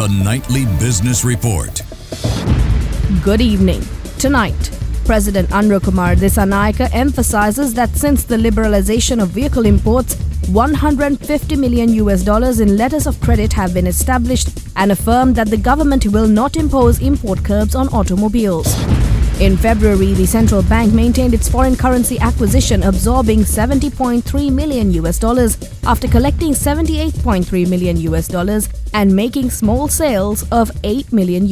nightly business report. Good evening. Tonight, President Kumar Dissanayake emphasizes that since the liberalization of vehicle imports, $150 million in letters of credit have been established and affirmed that the government will not impose import curbs on automobiles. In February, the central bank maintained its foreign currency acquisition, absorbing $70.3 million after collecting $78.3 million and making small sales of $8 million.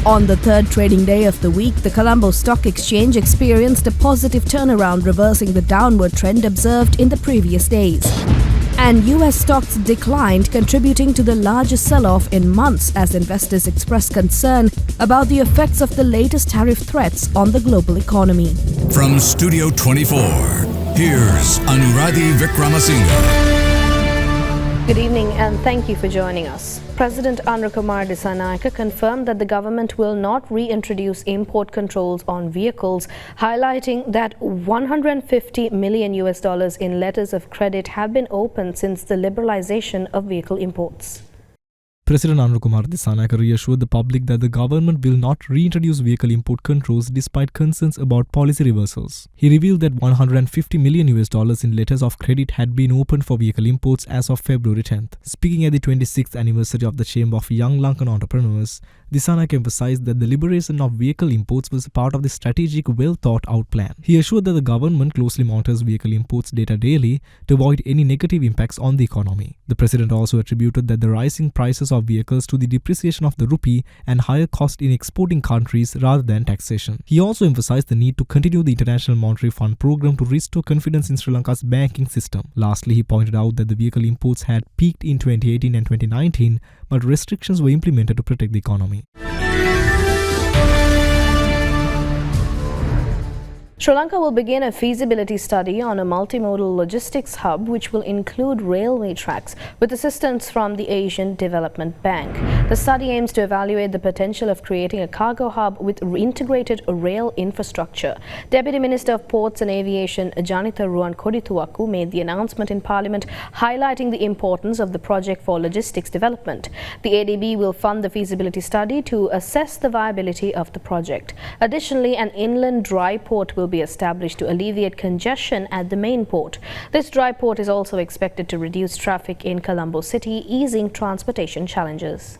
On the third trading day of the week, the Colombo Stock Exchange experienced a positive turnaround, reversing the downward trend observed in the previous days. And US stocks declined, contributing to the largest sell-off in months as investors expressed concern about the effects of the latest tariff threats on the global economy. From Studio 24, here's Anuradhi Vikramasinghe. Good evening and thank you for joining us. President Kumar Dissanayake confirmed that the government will not reintroduce import controls on vehicles, highlighting that $150 million in letters of credit have been opened since the liberalization of vehicle imports. President Kumar Dissanayake reassured the public that the government will not reintroduce vehicle import controls despite concerns about policy reversals. He revealed that $150 million in letters of credit had been opened for vehicle imports as of February 10th. Speaking at the 26th anniversary of the Chamber of Young Lankan Entrepreneurs, Dissanayake emphasized that the liberation of vehicle imports was a part of the strategic, well-thought-out plan. He assured that the government closely monitors vehicle imports data daily to avoid any negative impacts on the economy. The president also attributed that the rising prices of vehicles to the depreciation of the rupee and higher cost in exporting countries rather than taxation. He also emphasized the need to continue the International Monetary Fund program to restore confidence in Sri Lanka's banking system. Lastly, he pointed out that the vehicle imports had peaked in 2018 and 2019, but restrictions were implemented to protect the economy. Sri Lanka will begin a feasibility study on a multimodal logistics hub which will include railway tracks with assistance from the Asian Development Bank. The study aims to evaluate the potential of creating a cargo hub with integrated rail infrastructure. Deputy Minister of Ports and Aviation Janitha Ruwankodituwaku made the announcement in Parliament, highlighting the importance of the project for logistics development. The ADB will fund the feasibility study to assess the viability of the project. Additionally, an inland dry port will be established to alleviate congestion at the main port. This dry port is also expected to reduce traffic in Colombo City, easing transportation challenges.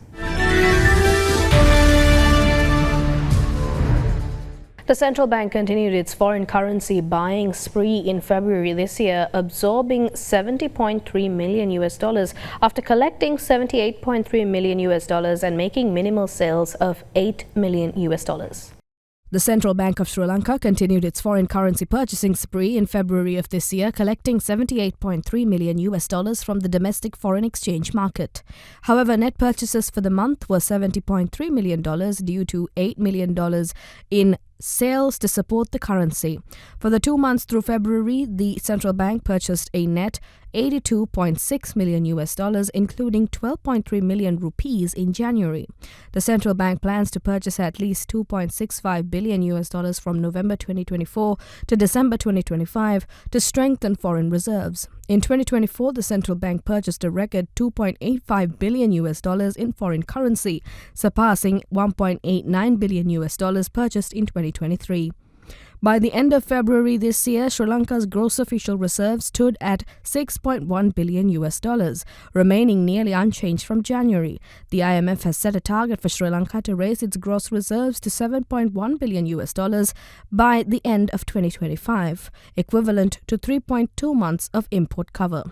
The central bank continued its foreign currency buying spree in February this year, absorbing $70.3 million after collecting $78.3 million and making minimal sales of $8 million. The Central Bank of Sri Lanka continued its foreign currency purchasing spree in February of this year, collecting $78.3 million from the domestic foreign exchange market. However, net purchases for the month were $70.3 million due to $8 million in sales to support the currency. For the 2 months through February, the central bank purchased a net $82.6 million, including 12.3 million rupees in January. The central bank plans to purchase at least $2.65 billion from November 2024 to December 2025 to strengthen foreign reserves. In 2024, the central bank purchased a record $2.85 billion in foreign currency, surpassing $1.89 billion purchased in 2023. By the end of February this year, Sri Lanka's gross official reserves stood at $6.1 billion, remaining nearly unchanged from January. The IMF has set a target for Sri Lanka to raise its gross reserves to $7.1 billion by the end of 2025, equivalent to 3.2 months of import cover.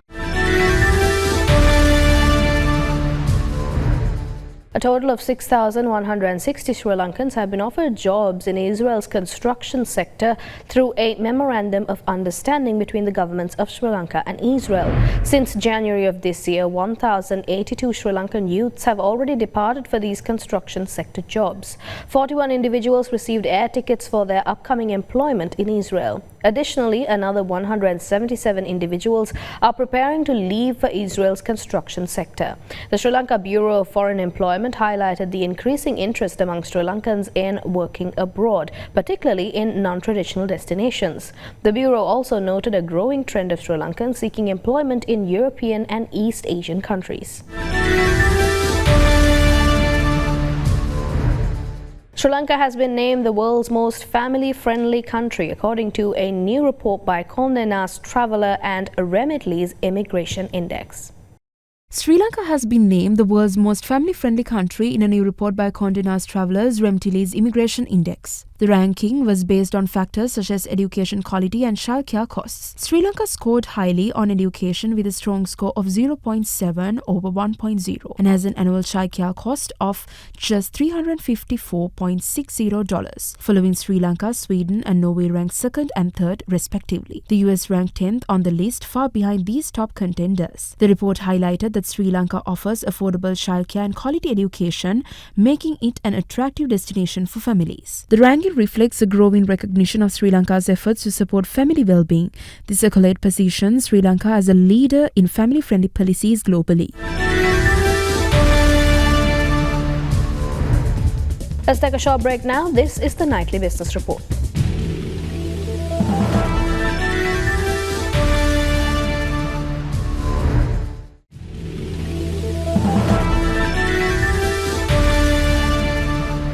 A total of 6,160 Sri Lankans have been offered jobs in Israel's construction sector through a memorandum of understanding between the governments of Sri Lanka and Israel. Since January of this year, 1,082 Sri Lankan youths have already departed for these construction sector jobs. 41 individuals received air tickets for their upcoming employment in Israel. Additionally, another 177 individuals are preparing to leave for Israel's construction sector. The Sri Lanka Bureau of Foreign Employment highlighted the increasing interest among Sri Lankans in working abroad, particularly in non-traditional destinations. The Bureau also noted a growing trend of Sri Lankans seeking employment in European and East Asian countries. Sri Lanka has been named the world's most family-friendly country, according to a new report by Condé Nast Traveller and Remitly's Immigration Index. Sri Lanka has been named the world's most family-friendly country in a new report by Condé Nast Traveller's Remitly's Immigration Index. The ranking was based on factors such as education quality and childcare costs. Sri Lanka scored highly on education with a strong score of 0.7 over 1.0 and has an annual childcare cost of just $354.60, following Sri Lanka, Sweden and Norway ranked second and third respectively. The US ranked 10th on the list, far behind these top contenders. The report highlighted that Sri Lanka offers affordable childcare and quality education, making it an attractive destination for families. The ranking reflects a growing recognition of Sri Lanka's efforts to support family well-being. This accolade positions Sri Lanka as a leader in family-friendly policies globally. Let's take a short break now. This is the Nightly Business Report.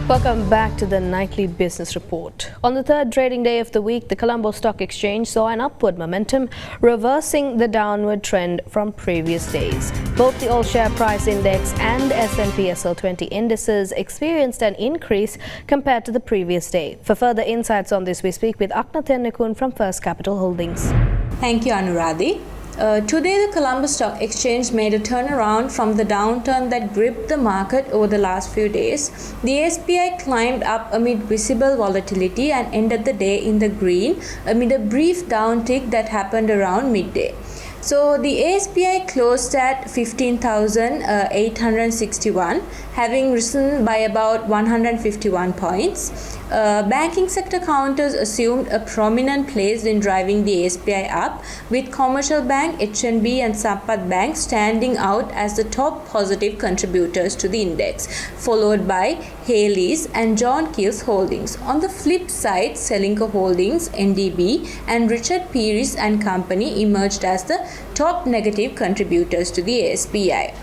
Welcome back to the Nightly Business Report. On the third trading day of the week, the Colombo Stock Exchange saw an upward momentum, reversing the downward trend from previous days. Both the All-Share Price Index and S&P SL20 indices experienced an increase compared to the previous day. For further insights on this, we speak with Akna Tennekun from First Capital Holdings. Thank you, Anuradhi. Today, the Colombo Stock Exchange made a turnaround from the downturn that gripped the market over the last few days. The SPI climbed up amid visible volatility and ended the day in the green amid a brief downtick that happened around midday. So the ASPI closed at 15,861, having risen by about 151 points. Banking sector counters assumed a prominent place in driving the ASPI up, with Commercial Bank, HNB and Sampath Bank standing out as the top positive contributors to the index, followed by Haley's and John Keel's Holdings. On the flip side, Selinco Holdings, NDB and Richard Pearis and Company emerged as the top negative contributors to the ASPI.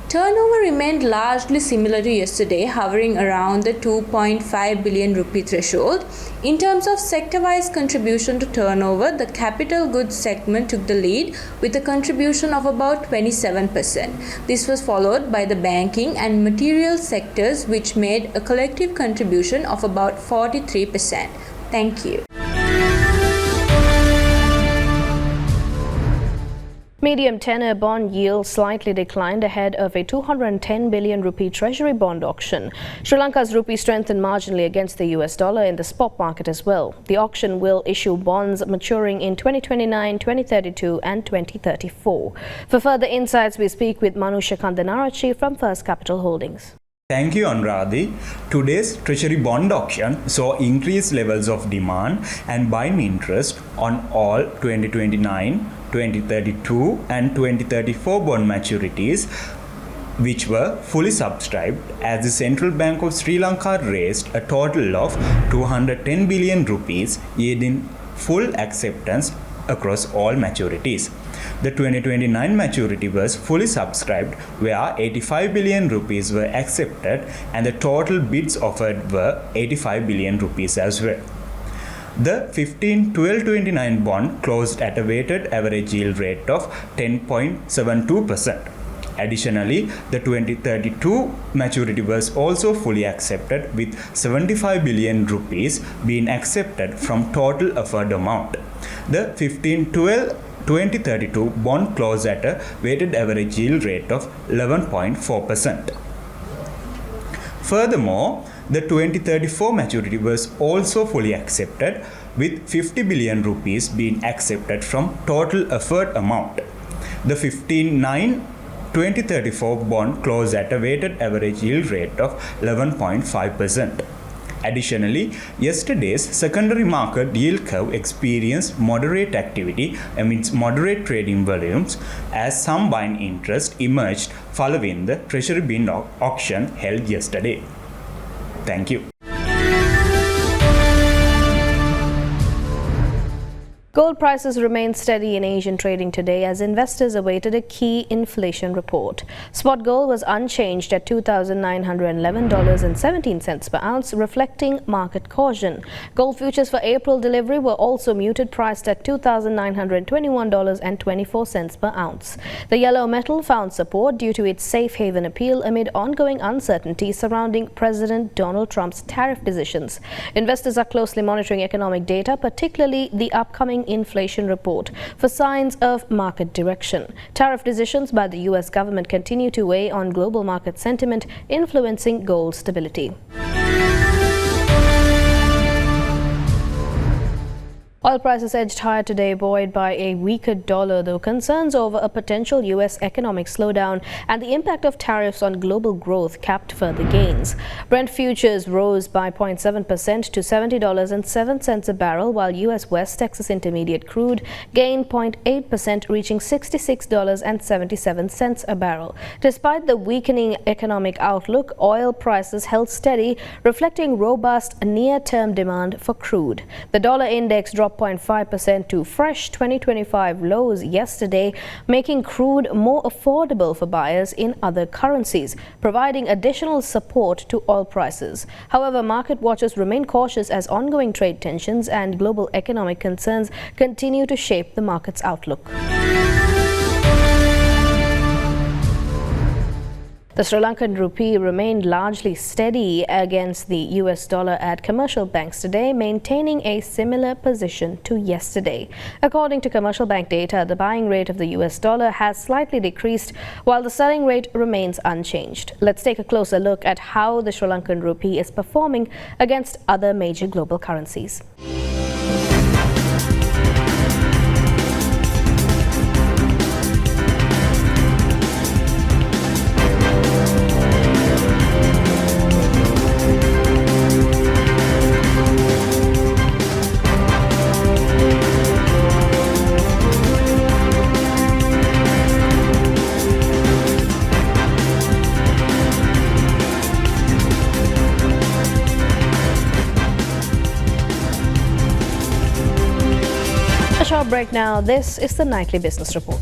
Turnover remained largely similar to yesterday, hovering around the 2.5 billion rupee threshold. In terms of sector-wise contribution to turnover, the capital goods segment took the lead with a contribution of about 27%. This was followed by the banking and material sectors, which made a collective contribution of about 43%. Thank you. Medium tenor bond yield slightly declined ahead of a 210 billion rupee treasury bond auction. Sri Lanka's rupee strengthened marginally against the US dollar in the spot market as well. The auction will issue bonds maturing in 2029, 2032 and 2034. For further insights, we speak with Manusha Kandanarachi from First Capital Holdings. Thank you, Anuradhi. Today's Treasury bond auction saw increased levels of demand and buying interest on all 2029, 2032 and 2034 bond maturities, which were fully subscribed as the Central Bank of Sri Lanka raised a total of 210 billion rupees, yielding full acceptance across all maturities. The 2029 maturity was fully subscribed, where 85 billion rupees were accepted and the total bids offered were 85 billion rupees as well. The 15-12-29 bond closed at a weighted average yield rate of 10.72%. Additionally, the 2032 maturity was also fully accepted, with 75 billion rupees being accepted from total offered amount. The 15-12-2032 bond closed at a weighted average yield rate of 11.4%. Furthermore, the 2034 maturity was also fully accepted, with 50 billion rupees being accepted from total offered amount. The 15-9-2034 bond closed at a weighted average yield rate of 11.5%. Additionally, yesterday's secondary market yield curve experienced moderate activity amidst moderate trading volumes, as some buying interest emerged following the Treasury bond auction held yesterday. Thank you. Gold prices remained steady in Asian trading today as investors awaited a key inflation report. Spot gold was unchanged at $2,911.17 per ounce, reflecting market caution. Gold futures for April delivery were also muted, priced at $2,921.24 per ounce. The yellow metal found support due to its safe haven appeal amid ongoing uncertainty surrounding President Donald Trump's tariff decisions. Investors are closely monitoring economic data, particularly the upcoming inflation report, for signs of market direction. Tariff decisions by the U.S. government continue to weigh on global market sentiment, influencing gold stability. Oil prices edged higher today, buoyed by a weaker dollar, though concerns over a potential U.S. economic slowdown and the impact of tariffs on global growth capped further gains. Brent futures rose by 0.7% to $70.07 a barrel, while U.S. West Texas Intermediate crude gained 0.8%, reaching $66.77 a barrel. Despite the weakening economic outlook, oil prices held steady, reflecting robust near-term demand for crude. The dollar index dropped 0.5% to fresh 2025 lows yesterday, making crude more affordable for buyers in other currencies, providing additional support to oil prices. However, market watchers remain cautious as ongoing trade tensions and global economic concerns continue to shape the market's outlook. The Sri Lankan rupee remained largely steady against the US dollar at commercial banks today, maintaining a similar position to yesterday. According to commercial bank data, the buying rate of the US dollar has slightly decreased while the selling rate remains unchanged. Let's take a closer look at how the Sri Lankan rupee is performing against other major global currencies. A short break now. This is the Nightly Business Report.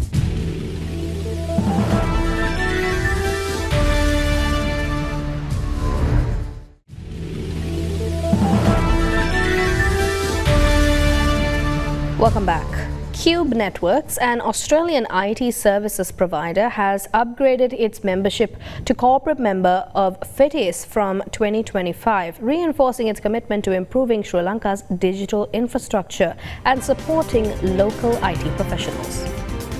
Welcome back. Cube Networks, an Australian IT services provider, has upgraded its membership to corporate member of FITIS from 2025, reinforcing its commitment to improving Sri Lanka's digital infrastructure and supporting local IT professionals.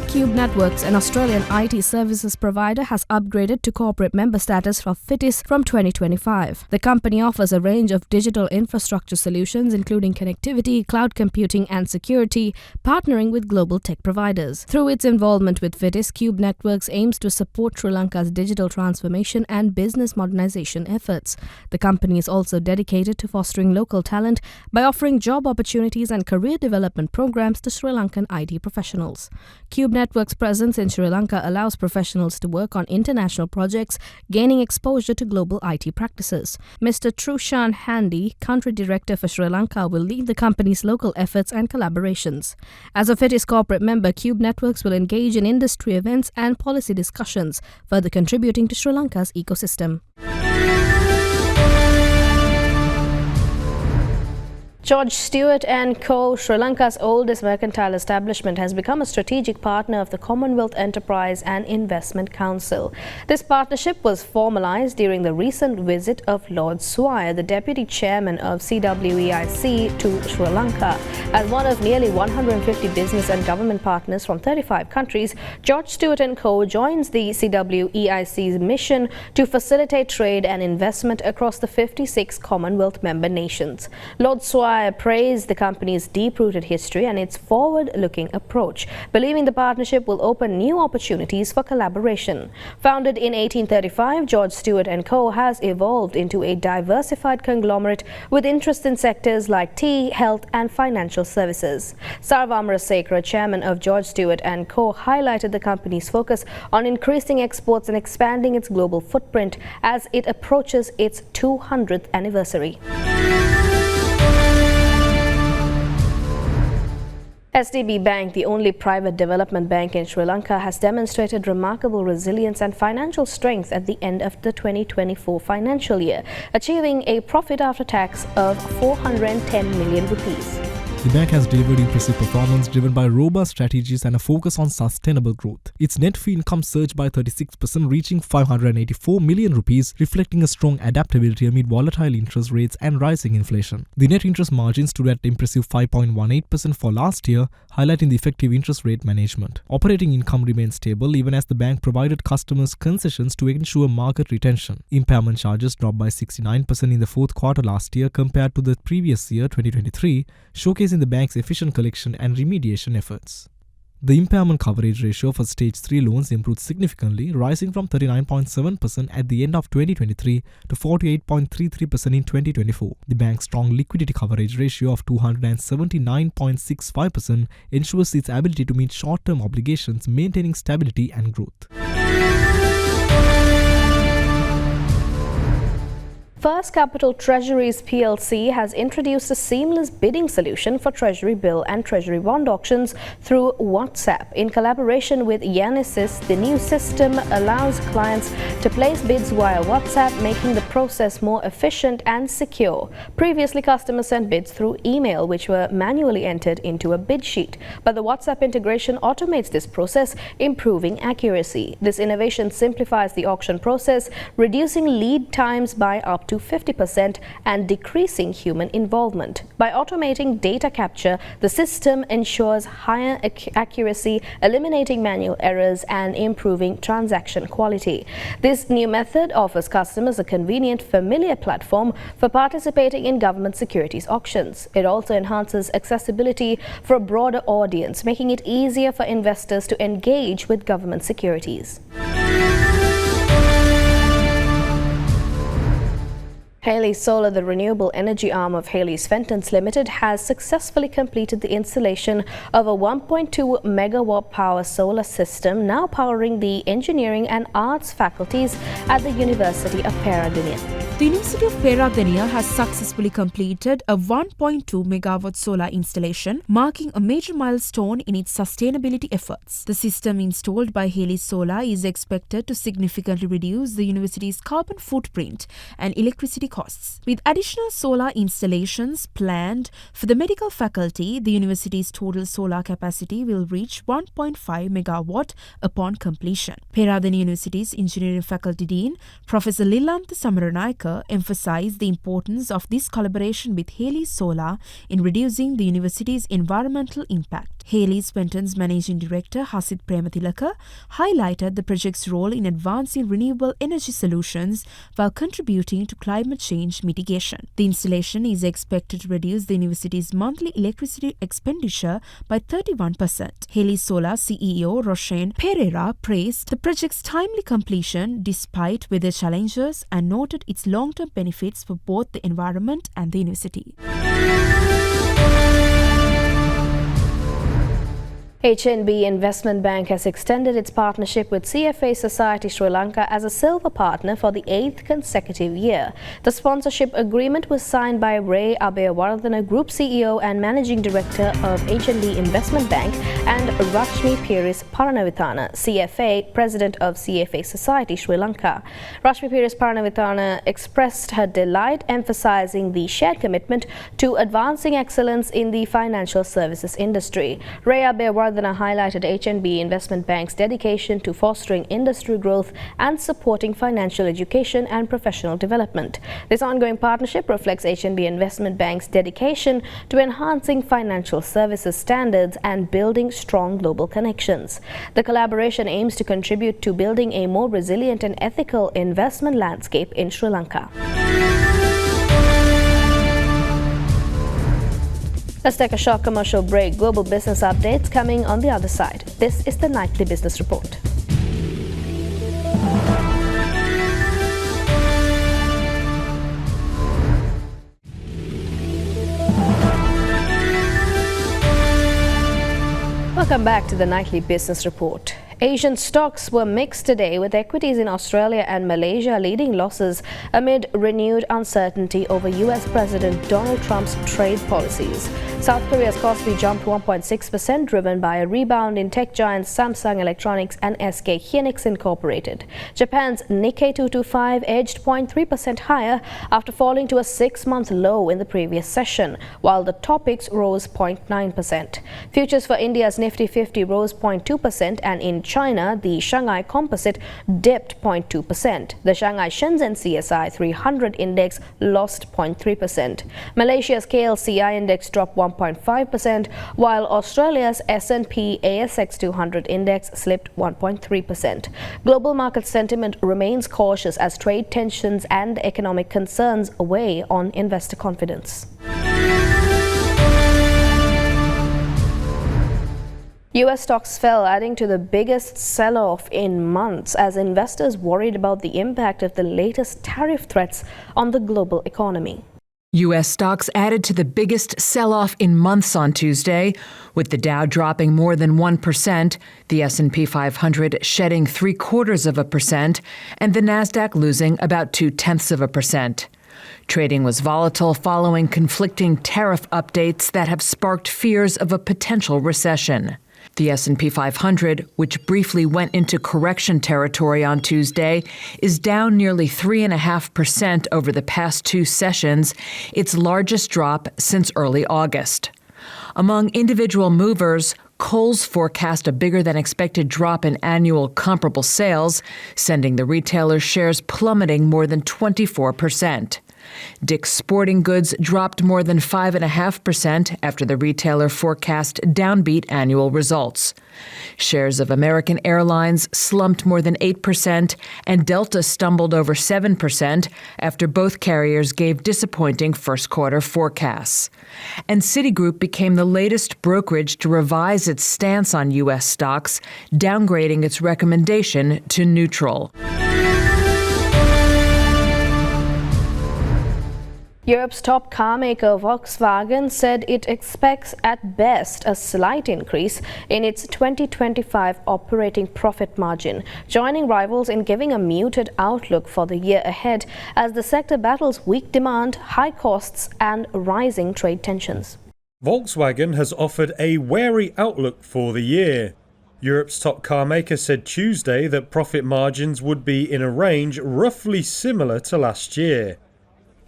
Cube Networks, an Australian IT services provider, has upgraded to corporate member status for FITIS from 2025. The company offers a range of digital infrastructure solutions, including connectivity, cloud computing, and security, partnering with global tech providers. Through its involvement with FITIS, Cube Networks aims to support Sri Lanka's digital transformation and business modernization efforts. The company is also dedicated to fostering local talent by offering job opportunities and career development programs to Sri Lankan IT professionals. Cube Networks' presence in Sri Lanka allows professionals to work on international projects, gaining exposure to global IT practices. Mr. Trushan Handy, Country Director for Sri Lanka, will lead the company's local efforts and collaborations. As a FITIS corporate member, Cube Networks will engage in industry events and policy discussions, further contributing to Sri Lanka's ecosystem. George Stewart & Co., Sri Lanka's oldest mercantile establishment, has become a strategic partner of the Commonwealth Enterprise and Investment Council. This partnership was formalized during the recent visit of Lord Swire, the Deputy Chairman of CWEIC, to Sri Lanka. As one of nearly 150 business and government partners from 35 countries, George Stewart & Co. joins the CWEIC's mission to facilitate trade and investment across the 56 Commonwealth member nations. Lord Swire praised the company's deep-rooted history and its forward-looking approach, believing the partnership will open new opportunities for collaboration. Founded in 1835, George Stewart & Co. has evolved into a diversified conglomerate with interest in sectors like tea, health and financial services. Sarva Amarasekara, chairman of George Stewart & Co., highlighted the company's focus on increasing exports and expanding its global footprint as it approaches its 200th anniversary. SDB Bank, the only private development bank in Sri Lanka, has demonstrated remarkable resilience and financial strength at the end of the 2024 financial year, achieving a profit after tax of 410 million rupees. The bank has delivered impressive performance driven by robust strategies and a focus on sustainable growth. Its net fee income surged by 36%, reaching 584 million rupees, reflecting a strong adaptability amid volatile interest rates and rising inflation. The net interest margin stood at impressive 5.18% for last year, highlighting the effective interest rate management. Operating income remained stable even as the bank provided customers concessions to ensure market retention. Impairment charges dropped by 69% in the fourth quarter last year compared to the previous year, 2023, showcasing the bank's efficient collection and remediation efforts. The impairment coverage ratio for Stage 3 loans improved significantly, rising from 39.7% at the end of 2023 to 48.33% in 2024. The bank's strong liquidity coverage ratio of 279.65% ensures its ability to meet short-term obligations, maintaining stability and growth. First Capital Treasuries PLC has introduced a seamless bidding solution for Treasury bill and Treasury bond auctions through WhatsApp. In collaboration with Yanisys, the new system allows clients to place bids via WhatsApp, making the process more efficient and secure. Previously, customers sent bids through email, which were manually entered into a bid sheet. But the WhatsApp integration automates this process, improving accuracy. This innovation simplifies the auction process, reducing lead times by up to 50% and decreasing human involvement. By automating data capture, the system ensures higher accuracy, eliminating manual errors and improving transaction quality. This new method offers customers a convenient, familiar platform for participating in government securities auctions. It also enhances accessibility for a broader audience, making it easier for investors to engage with government securities. Haley Solar, the renewable energy arm of Haley's Fentons Limited, has successfully completed the installation of a 1.2 megawatt power solar system, now powering the engineering and arts faculties at the University of Peradeniya. The University of Peradeniya has successfully completed a 1.2 megawatt solar installation, marking a major milestone in its sustainability efforts. The system installed by Haley Solar is expected to significantly reduce the university's carbon footprint and electricity costs. With additional solar installations planned for the medical faculty, the university's total solar capacity will reach 1.5 megawatt upon completion. Peradeniya University's engineering faculty dean, Professor Lilantha Samaranayaka, emphasized the importance of this collaboration with Haley Solar in reducing the university's environmental impact. Haley's Fentons Managing Director Hasit Premathilaka highlighted the project's role in advancing renewable energy solutions while contributing to climate change mitigation. The installation is expected to reduce the university's monthly electricity expenditure by 31%. Haley Solar CEO Roshan Pereira praised the project's timely completion despite weather challenges and noted its long-term benefits for both the environment and the university. HNB Investment Bank has extended its partnership with CFA Society Sri Lanka as a silver partner for the 8th consecutive year. The sponsorship agreement was signed by Ray Abeyawardena, Group CEO and Managing Director of HNB Investment Bank, and Rashmi Piris Paranavithana, CFA, President of CFA Society Sri Lanka. Rashmi Piris Paranavithana expressed her delight, emphasizing the shared commitment to advancing excellence in the financial services industry. Ray Abeyawardena highlighted HNB Investment Bank's dedication to fostering industry growth and supporting financial education and professional development. This ongoing partnership reflects HNB Investment Bank's dedication to enhancing financial services standards and building strong global connections. The collaboration aims to contribute to building a more resilient and ethical investment landscape in Sri Lanka. Let's take a short commercial break. Global business updates coming on the other side. This is the Nightly Business Report. Welcome back to the Nightly Business Report. Asian stocks were mixed today, with equities in Australia and Malaysia leading losses amid renewed uncertainty over US President Donald Trump's trade policies. South Korea's Kospi jumped 1.6%, driven by a rebound in tech giants Samsung Electronics and SK Hynix Incorporated. Japan's Nikkei 225 edged 0.3% higher after falling to a 6-month low in the previous session, while the Topix rose 0.9%. Futures for India's Nifty 50 rose 0.2%, and in China, the Shanghai Composite dipped 0.2%. The Shanghai Shenzhen CSI 300 index lost 0.3%. Malaysia's KLCI index dropped 1.5%, while Australia's S&P ASX 200 index slipped 1.3%. Global market sentiment remains cautious as trade tensions and economic concerns weigh on investor confidence. US stocks fell, adding to the biggest sell-off in months as investors worried about the impact of the latest tariff threats on the global economy. U.S. stocks added to the biggest sell-off in months on Tuesday, with the Dow dropping more than 1%, the S&P 500 shedding 0.75%, and the Nasdaq losing about 0.2%. Trading was volatile following conflicting tariff updates that have sparked fears of a potential recession. The S&P 500, which briefly went into correction territory on Tuesday, is down nearly 3.5% over the past 2 sessions, its largest drop since early August. Among individual movers, Kohl's forecast a bigger than expected drop in annual comparable sales, sending the retailer's shares plummeting more than 24%. Dick's Sporting Goods dropped more than 5.5% after the retailer forecast downbeat annual results. Shares of American Airlines slumped more than 8%, and Delta stumbled over 7% after both carriers gave disappointing first-quarter forecasts. And Citigroup became the latest brokerage to revise its stance on U.S. stocks, downgrading its recommendation to neutral. Europe's top car maker Volkswagen said it expects at best a slight increase in its 2025 operating profit margin, joining rivals in giving a muted outlook for the year ahead as the sector battles weak demand, high costs and rising trade tensions. Volkswagen has offered a wary outlook for the year. Europe's top car maker said Tuesday that profit margins would be in a range roughly similar to last year.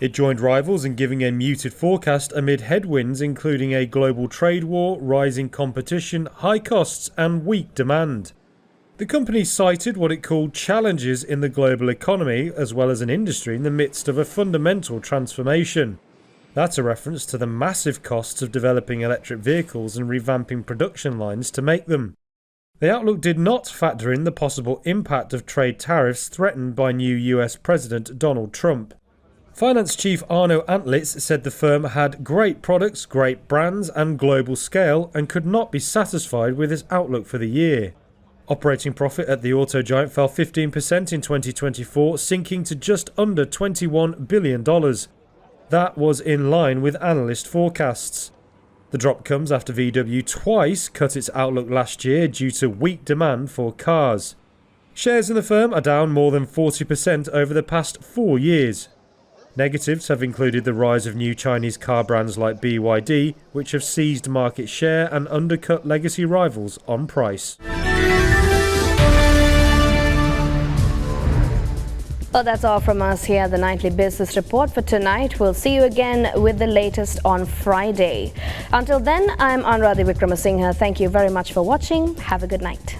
It joined rivals in giving a muted forecast amid headwinds including a global trade war, rising competition, high costs and weak demand. The company cited what it called challenges in the global economy as well as an industry in the midst of a fundamental transformation. That's a reference to the massive costs of developing electric vehicles and revamping production lines to make them. The outlook did not factor in the possible impact of trade tariffs threatened by new US President Donald Trump. Finance chief Arno Antlitz said the firm had great products, great brands and global scale and could not be satisfied with its outlook for the year. Operating profit at the auto giant fell 15% in 2024, sinking to just under $21 billion. That was in line with analyst forecasts. The drop comes after VW twice cut its outlook last year due to weak demand for cars. Shares in the firm are down more than 40% over the past 4 years. Negatives have included the rise of new Chinese car brands like BYD, which have seized market share and undercut legacy rivals on price. Well, that's all from us here at the Nightly Business Report for tonight. We'll see you again with the latest on Friday. Until then, I'm Anuradhi Vikramasinghe. Thank you very much for watching. Have a good night.